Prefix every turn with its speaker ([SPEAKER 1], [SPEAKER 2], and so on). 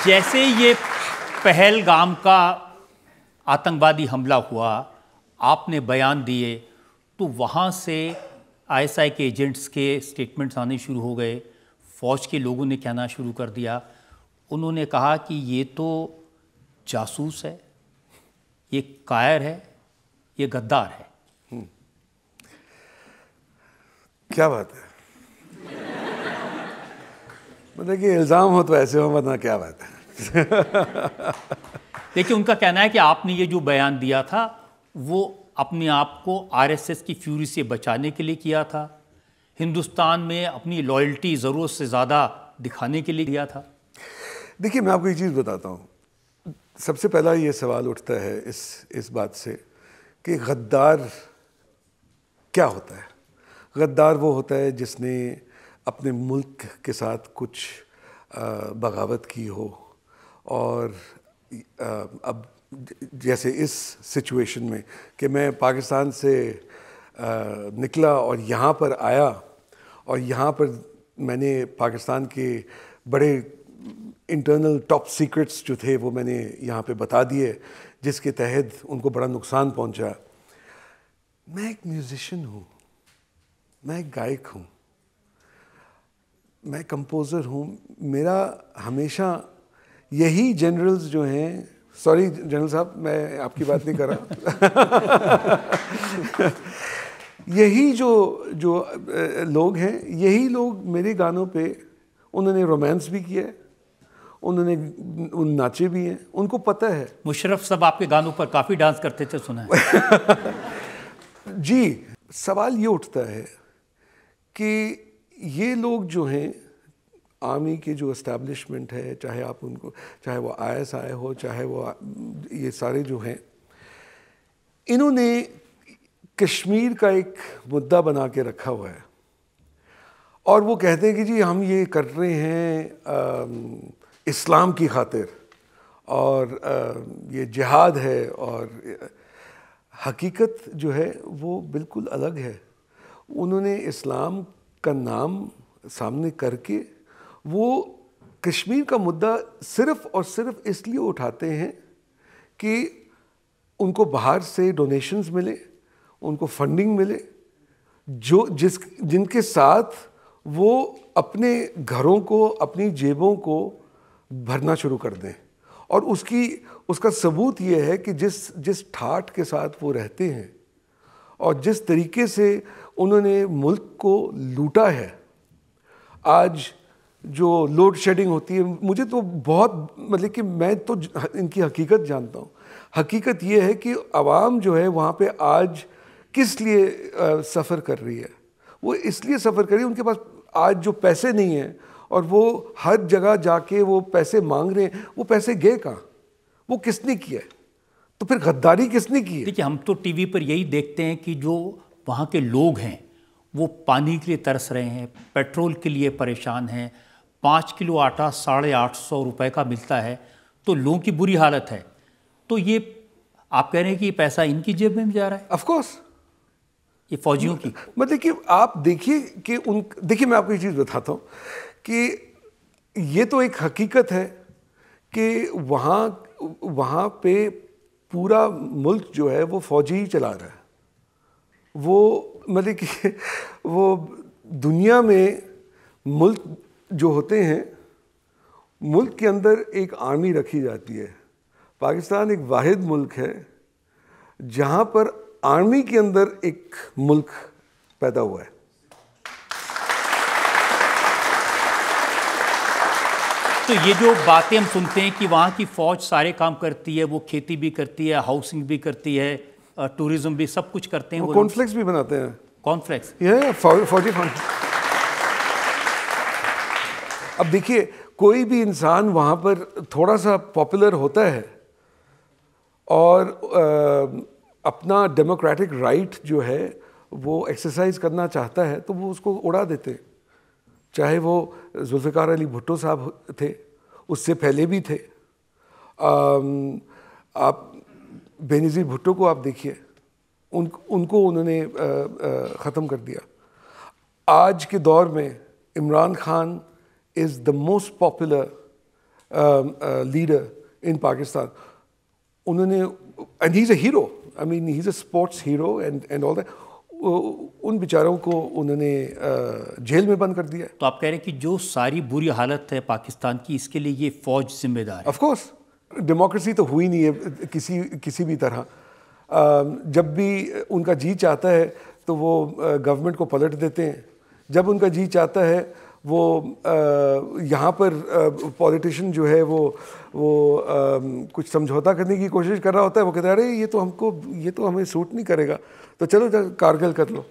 [SPEAKER 1] जैसे ये पहलगाम का आतंकवादी हमला हुआ, आपने बयान दिए, तो वहाँ से आईएसआई के एजेंट्स के स्टेटमेंट्स आने शुरू हो गए। फ़ौज के लोगों ने कहना शुरू कर दिया। उन्होंने कहा कि ये तो जासूस है, ये कायर है, ये गद्दार है।
[SPEAKER 2] क्या बात है। मतलब कि इल्ज़ाम हो तो ऐसे हो, वरना क्या बात है।
[SPEAKER 1] देखिए, उनका कहना है कि आपने ये जो बयान दिया था वो अपने आप को आरएसएस की फ्यूरी से बचाने के लिए किया था, हिंदुस्तान में अपनी लॉयल्टी ज़रूरत से ज़्यादा दिखाने के लिए किया था।
[SPEAKER 2] देखिए, मैं आपको एक चीज़ बताता हूँ। सबसे पहला ये सवाल उठता है इस बात से कि गद्दार क्या होता है। गद्दार वो होता है जिसने अपने मुल्क के साथ कुछ बगावत की हो, और अब जैसे इस सिचुएशन में कि मैं पाकिस्तान से निकला और यहाँ पर आया, और यहाँ पर मैंने पाकिस्तान के बड़े इंटरनल टॉप सीक्रेट्स जो थे वो मैंने यहाँ पे बता दिए, जिसके तहत उनको बड़ा नुकसान पहुँचा। मैं एक म्यूज़िशियन हूँ, मैं एक गायक हूँ, मैं कंपोज़र हूँ। मेरा हमेशा यही जनरल्स जो हैं, सॉरी जनरल साहब, मैं आपकी बात नहीं कर रहा। यही जो लोग हैं, यही लोग मेरे गानों पे उन्होंने रोमांस भी किया है, उन्होंने नाचे भी हैं, उनको पता है।
[SPEAKER 1] मुशर्रफ साहब आपके गानों पर काफ़ी डांस करते थे, सुना है।
[SPEAKER 2] जी, सवाल ये उठता है कि ये लोग जो हैं, आर्मी के जो इस्टेब्लिशमेंट है, चाहे आप उनको, चाहे वो आईएसआई हो, चाहे वो ये सारे जो हैं, इन्होंने कश्मीर का एक मुद्दा बना के रखा हुआ है, और वो कहते हैं कि जी हम ये कर रहे हैं इस्लाम की खातिर, और ये जिहाद है। और हकीकत जो है वो बिल्कुल अलग है। उन्होंने इस्लाम का नाम सामने करके वो कश्मीर का मुद्दा सिर्फ़ और सिर्फ इसलिए उठाते हैं कि उनको बाहर से डोनेशंस मिले, उनको फंडिंग मिले, जिनके साथ वो अपने घरों को, अपनी जेबों को भरना शुरू कर दें। और उसका सबूत ये है कि जिस ठाठ के साथ वो रहते हैं और जिस तरीके से उन्होंने मुल्क को लूटा है। आज जो लोड शेडिंग होती है, मुझे तो बहुत, मतलब कि मैं तो इनकी हकीकत जानता हूँ। हकीकत ये है कि आवाम जो है वहाँ पे आज किस लिए सफ़र कर रही है। वो इसलिए सफ़र कर रही है, उनके पास आज जो पैसे नहीं हैं, और वो हर जगह जाके वो पैसे मांग रहे हैं। वो पैसे गए कहाँ? वो किसने किया है? तो फिर गद्दारी किसने की है?
[SPEAKER 1] देखिए, हम तो टीवी पर यही देखते हैं कि जो वहाँ के लोग हैं वो पानी के लिए तरस रहे हैं, पेट्रोल के लिए परेशान हैं। 5 किलो आटा 850 रुपये का मिलता है, तो लोगों की बुरी हालत है। तो ये आप कह रहे हैं कि ये पैसा इनकी जेब में जा रहा है?
[SPEAKER 2] ऑफ कोर्स,
[SPEAKER 1] ये फौजियों की।
[SPEAKER 2] मतलब कि आप देखिए कि देखिए, मैं आपको एक चीज़ बताता हूँ कि ये तो एक हकीकत है कि वहाँ पे पूरा मुल्क जो है वो फौजी ही चला रहा है। वो मतलब कि वो दुनिया में मुल्क जो होते हैं, मुल्क के अंदर एक आर्मी रखी जाती है। पाकिस्तान एक वाहिद मुल्क है जहाँ पर आर्मी के अंदर एक मुल्क पैदा हुआ है।
[SPEAKER 1] तो ये जो बातें हम सुनते हैं कि वहाँ की फ़ौज सारे काम करती है, वो खेती भी करती है, हाउसिंग भी करती है, टूरिज्म भी, सब कुछ करते हैं।
[SPEAKER 2] वो कॉर्नफ्लेक्स भी बनाते हैं।
[SPEAKER 1] कॉर्नफ्लेक्स,
[SPEAKER 2] ये फौजी फंड। अब देखिए, कोई भी इंसान वहाँ पर थोड़ा सा पॉपुलर होता है और अपना डेमोक्रेटिक राइट जो है वो एक्सरसाइज करना चाहता है, तो वो उसको उड़ा देते हैं। चाहे वो जुल्फ़िकार अली भुट्टो साहब थे, उससे पहले भी थे। आप बेनज़ीर भुट्टो को आप देखिए, उनको उन्होंने ख़त्म कर दिया। आज के दौर में Imran Khan is the most popular leader in Pakistan, उन्होंने, and he is a hero, I mean he is a sports hero and all that, उन बेचारों को उन्होंने जेल में बंद कर दिया।
[SPEAKER 1] तो आप कह रहे हैं कि जो सारी बुरी हालत है पाकिस्तान की, इसके लिए ये फ़ौज जिम्मेदार है?
[SPEAKER 2] ऑफ कोर्स, डेमोक्रेसी तो हुई नहीं है किसी भी तरह। जब भी उनका जी चाहता है तो वो गवर्नमेंट को पलट देते हैं, जब उनका जी चाहता है वो यहाँ पर पॉलिटिशियन जो है वो कुछ समझौता करने की कोशिश कर रहा होता है, वो कहता है अरे ये तो हमें सूट नहीं करेगा, तो चलो कारगिल कर लो।